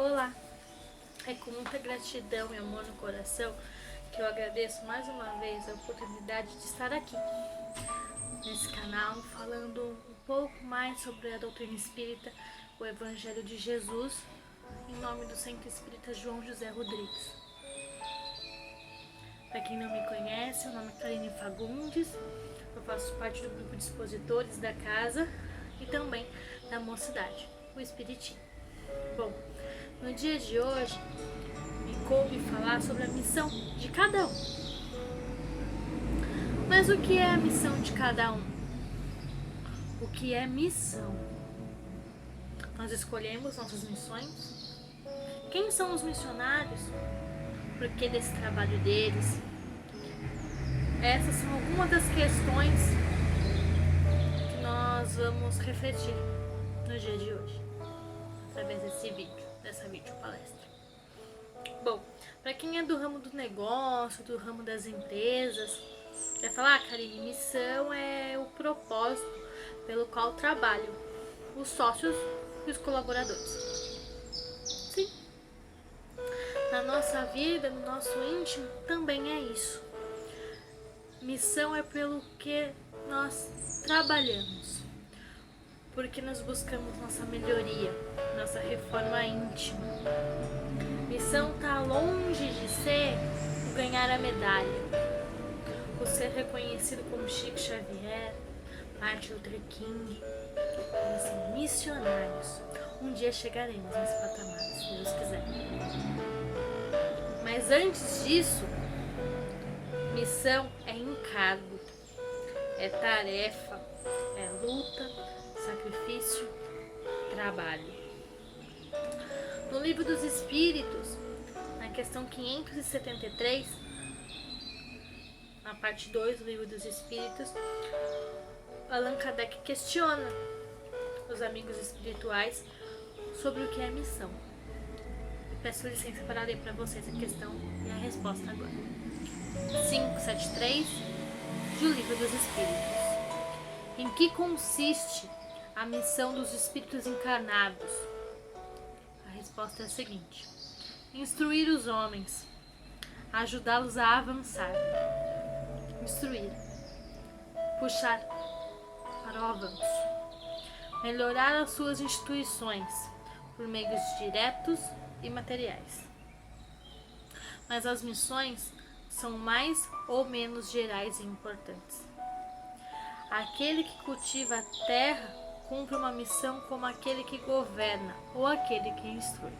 Olá, é com muita gratidão e amor no coração que eu agradeço mais uma vez a oportunidade de estar aqui nesse canal falando um pouco mais sobre a doutrina espírita, o Evangelho de Jesus, em nome do Centro Espírita João José Rodrigues. Para quem não me conhece, meu nome é Karine Fagundes, eu faço parte do grupo de expositores da casa e também da mocidade, o Espiritinho. Bom, no dia de hoje me coube falar sobre a missão de cada um. Mas o que é a missão de cada um? O que é missão? Nós escolhemos nossas missões? Quem são os missionários? Por que desse trabalho deles? Essas são algumas das questões que nós vamos refletir no dia de hoje, através desse vídeo, dessa videopalestra. Bom, para quem é do ramo do negócio, do ramo das empresas, vai falar, Karine, missão é o propósito pelo qual trabalham os sócios e os colaboradores. Sim. Na nossa vida, no nosso íntimo, também é isso. Missão é pelo que nós trabalhamos, porque nós buscamos nossa melhoria, nossa reforma íntima. Missão está longe de ser o ganhar a medalha, o ser reconhecido como Chico Xavier, Martin Luther King. Nós somos missionários. Um dia chegaremos nesse patamar, se Deus quiser. Mas antes disso, missão é encargo, é tarefa, é luta, sacrifício, trabalho. No Livro dos Espíritos, na questão 573, na parte 2 do Livro dos Espíritos, Allan Kardec questiona os amigos espirituais sobre o que é missão. Eu peço licença para ler para vocês a questão e a resposta agora. 573 do Livro dos Espíritos. Em que consiste a missão dos espíritos encarnados? A resposta é a seguinte: instruir os homens, ajudá-los a avançar. Instruir, puxar para o avanço, melhorar as suas instituições por meios diretos e materiais. Mas as missões são mais ou menos gerais e importantes. Aquele que cultiva a terra cumpre uma missão como aquele que governa ou aquele que instrui.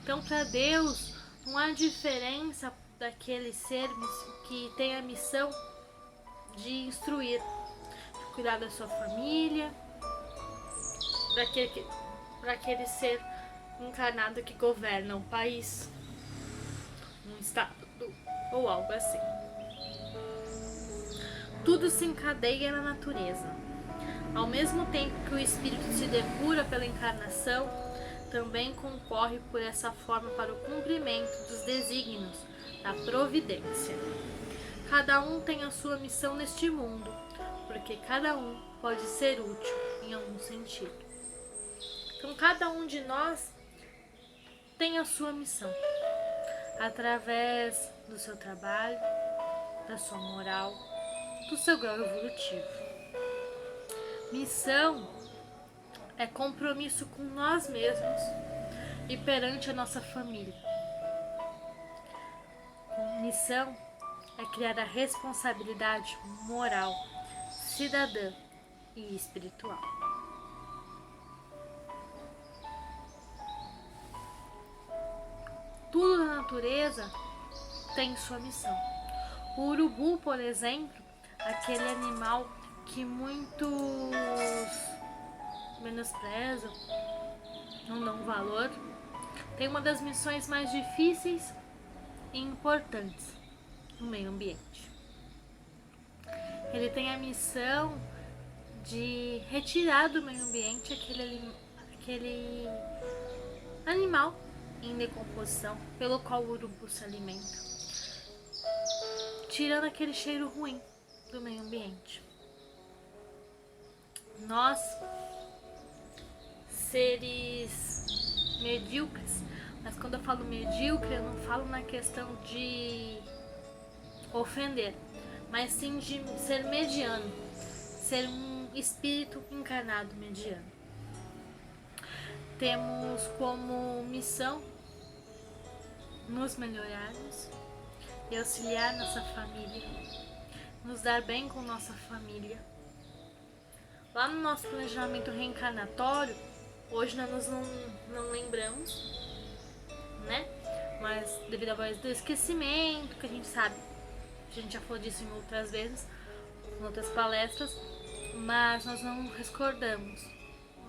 Então, para Deus, não há diferença daquele ser que tem a missão de instruir, de cuidar da sua família, para aquele ser encarnado que governa um país, um estado ou algo assim. Tudo se encadeia na natureza. Ao mesmo tempo que o espírito se depura pela encarnação, também concorre por essa forma para o cumprimento dos desígnios da providência. Cada um tem a sua missão neste mundo, porque cada um pode ser útil em algum sentido. Então, cada um de nós tem a sua missão, através do seu trabalho, da sua moral, do seu grau evolutivo. Missão é compromisso com nós mesmos e perante a nossa família. Missão é criar a responsabilidade moral, cidadã e espiritual. Tudo na natureza tem sua missão. O urubu, por exemplo, aquele animal que muitos menosprezam, não dão valor, tem uma das missões mais difíceis e importantes no meio ambiente. Ele tem a missão de retirar do meio ambiente aquele animal em decomposição pelo qual o urubu se alimenta, tirando aquele cheiro ruim do meio ambiente. Nós, seres medíocres. Mas quando eu falo medíocre, eu não falo na questão de ofender, mas sim de ser mediano, ser um espírito encarnado mediano. Temos como missão nos melhorarmos e auxiliar nossa família, nos dar bem com nossa família. Lá no nosso planejamento reencarnatório, hoje nós não lembramos, né? Mas devido à voz do esquecimento, que a gente sabe, a gente já falou disso em outras vezes, em outras palestras, mas nós não recordamos.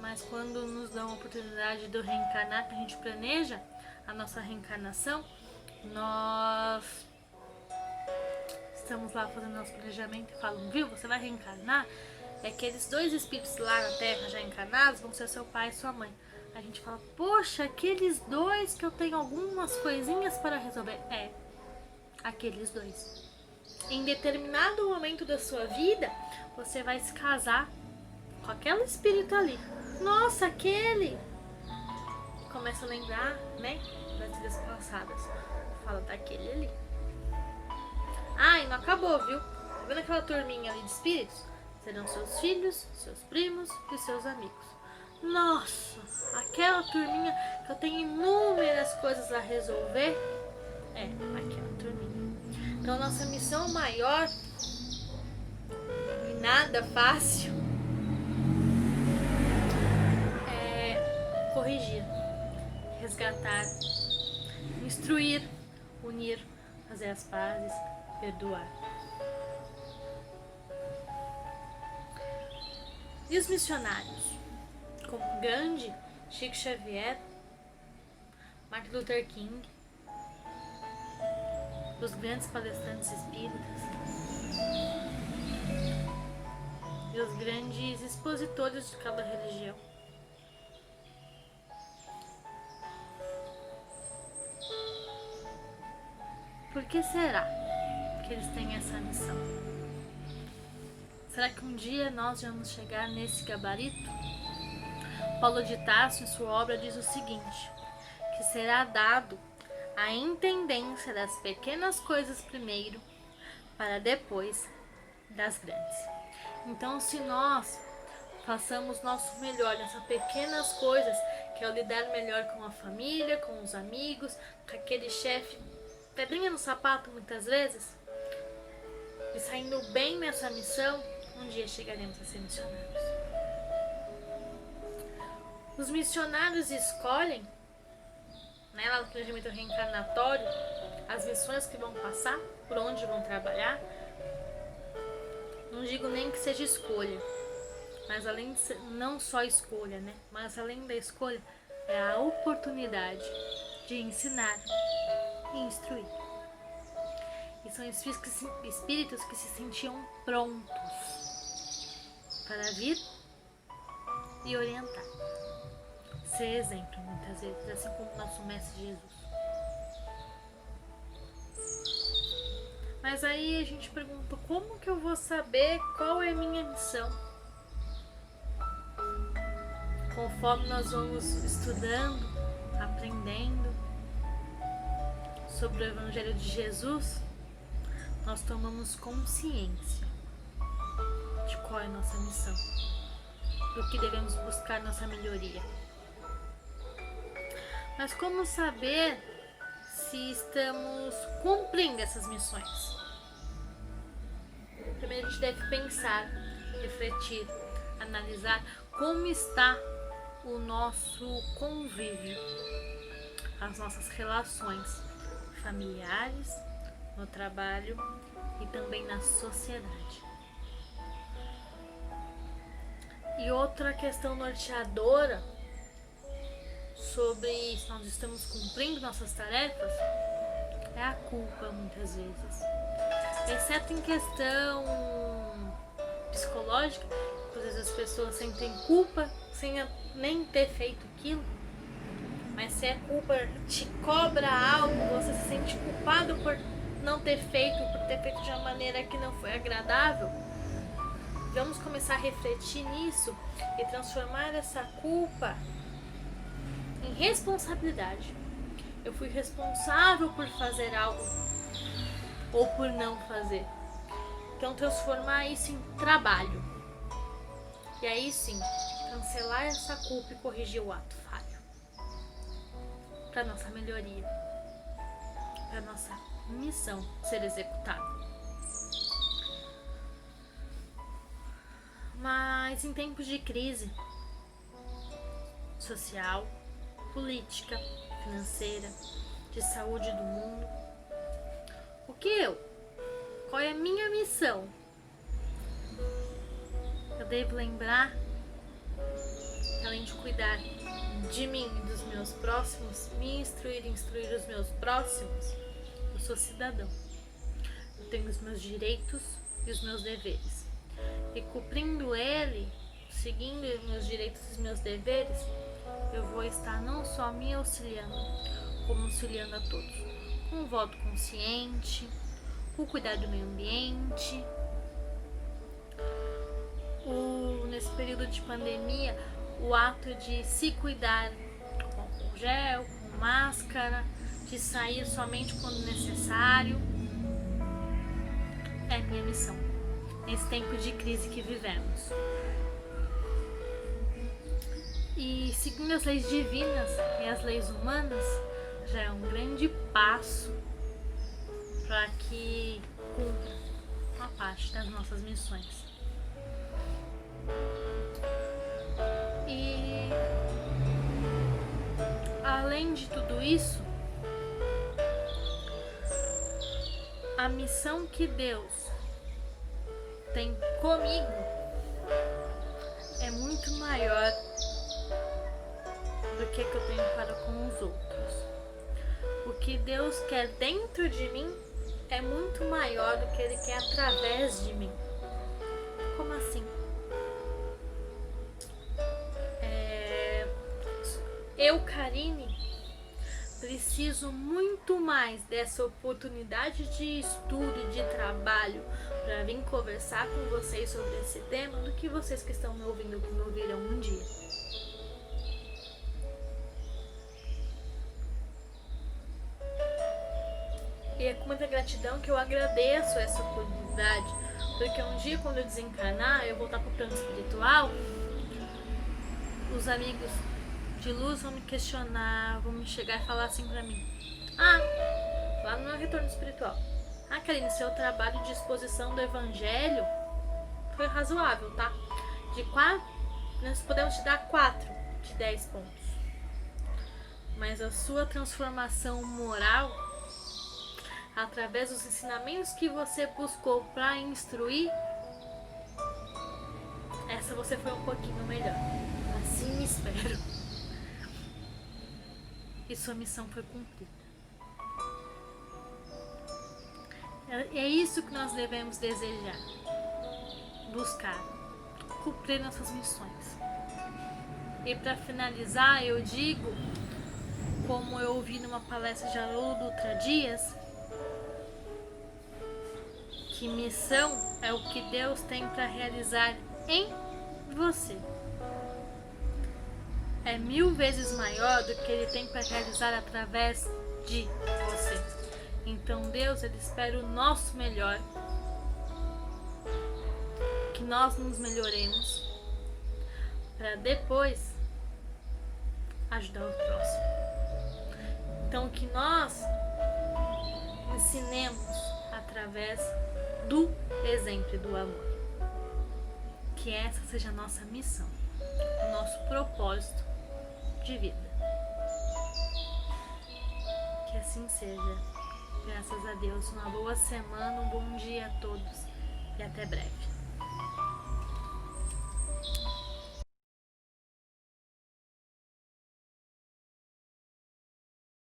Mas quando nos dão a oportunidade de reencarnar, que a gente planeja a nossa reencarnação, nós estamos lá fazendo nosso planejamento e falam, viu, você vai reencarnar? É aqueles 2 espíritos lá na Terra já encarnados vão ser seu pai e sua mãe. A gente fala, poxa, aqueles 2 que eu tenho algumas coisinhas para resolver. É, aqueles 2. Em determinado momento da sua vida, você vai se casar com aquele espírito ali. Nossa, aquele! E começa a lembrar, né, das vidas passadas. Fala daquele ali. Ah, e não acabou, viu? Tá vendo aquela turminha ali de espíritos? Serão seus filhos, seus primos e seus amigos. Nossa, aquela turminha que eu tenho inúmeras coisas a resolver. É, aquela turminha. Então, nossa missão maior, e nada fácil, é corrigir, resgatar, instruir, unir, fazer as pazes, perdoar. E os missionários, como Gandhi, Chico Xavier, Martin Luther King, os grandes palestrantes espíritas e os grandes expositores de cada religião. Por que será que eles têm essa missão? Será que um dia nós vamos chegar nesse gabarito? Paulo de Tarso, em sua obra, diz o seguinte, que será dado a intendência das pequenas coisas primeiro, para depois das grandes. Então, se nós façamos nosso melhor nessas pequenas coisas, que é o lidar melhor com a família, com os amigos, com aquele chefe, pedrinha no sapato muitas vezes, e saindo bem nessa missão, um dia chegaremos a ser missionários. Os missionários escolhem, né, lá no planejamento reencarnatório, as missões que vão passar, por onde vão trabalhar. Não digo nem que seja escolha, mas além de ser, não só escolha, né, mas além da escolha, é a oportunidade de ensinar e instruir. E são espíritos que se sentiam prontos para vir e orientar. Ser exemplo, muitas vezes, assim como nosso Mestre Jesus. Mas aí a gente pergunta, como que eu vou saber qual é a minha missão? Conforme nós vamos estudando, aprendendo sobre o Evangelho de Jesus, nós tomamos consciência de qual é a nossa missão, do que devemos buscar nossa melhoria. Mas como saber se estamos cumprindo essas missões? Primeiro a gente deve pensar, refletir, analisar como está o nosso convívio, as nossas relações familiares, no trabalho e também na sociedade. E outra questão norteadora sobre se nós estamos cumprindo nossas tarefas é a culpa, muitas vezes. Exceto em questão psicológica, às vezes as pessoas sentem culpa sem nem ter feito aquilo. Mas se a culpa te cobra algo, você se sente culpado por não ter feito, por ter feito de uma maneira que não foi agradável, vamos começar a refletir nisso e transformar essa culpa em responsabilidade. Eu fui responsável por fazer algo ou por não fazer. Então transformar isso em trabalho. E aí sim, cancelar essa culpa e corrigir o ato falho. Para nossa melhoria. Para nossa missão ser executada. Mas em tempos de crise social, política, financeira, de saúde do mundo, qual é a minha missão? Eu devo lembrar que, além de cuidar de mim e dos meus próximos, me instruir e instruir os meus próximos, eu sou cidadão. Eu tenho os meus direitos e os meus deveres. E cumprindo ele, seguindo os meus direitos e os meus deveres, eu vou estar não só me auxiliando, como auxiliando a todos. Com um voto consciente, com cuidar do meio ambiente. Nesse período de pandemia, o ato de se cuidar com gel, com máscara, de sair somente quando necessário, é minha missão nesse tempo de crise que vivemos. E seguindo as leis divinas e as leis humanas já é um grande passo para que cumpra uma parte das nossas missões. E além de tudo isso, a missão que Deus tem comigo é muito maior do que eu tenho para com os outros. O que Deus quer dentro de mim é muito maior do que Ele quer através de mim. Como assim? Eu, Karine, preciso muito mais dessa oportunidade de estudo e de trabalho para vir conversar com vocês sobre esse tema do que vocês que estão me ouvindo, que me ouviram um dia. E é com muita gratidão que eu agradeço essa oportunidade, porque um dia, quando eu desencarnar, eu voltar para o plano espiritual, os amigos de luz vão me questionar, vão me chegar e falar assim pra mim: lá no meu retorno espiritual, Karine, seu trabalho de exposição do evangelho foi razoável, tá? De 4, nós podemos te dar 4 de 10 pontos, mas a sua transformação moral, através dos ensinamentos que você buscou para instruir, essa você foi um pouquinho melhor. Assim espero. E sua missão foi cumprida. É isso que nós devemos desejar, buscar, cumprir nossas missões. E para finalizar, eu digo, como eu ouvi numa palestra de Haroldo Dutra Dias, que missão é o que Deus tem para realizar em você. É 1000 vezes maior do que Ele tem para realizar através de você. Então Deus, Ele espera o nosso melhor, que nós nos melhoremos, para depois ajudar o próximo. Então que nós ensinemos através do exemplo e do amor. Que essa seja a nossa missão, o nosso propósito de vida. Que assim seja. Graças a Deus. Uma boa semana, um bom dia a todos e até breve.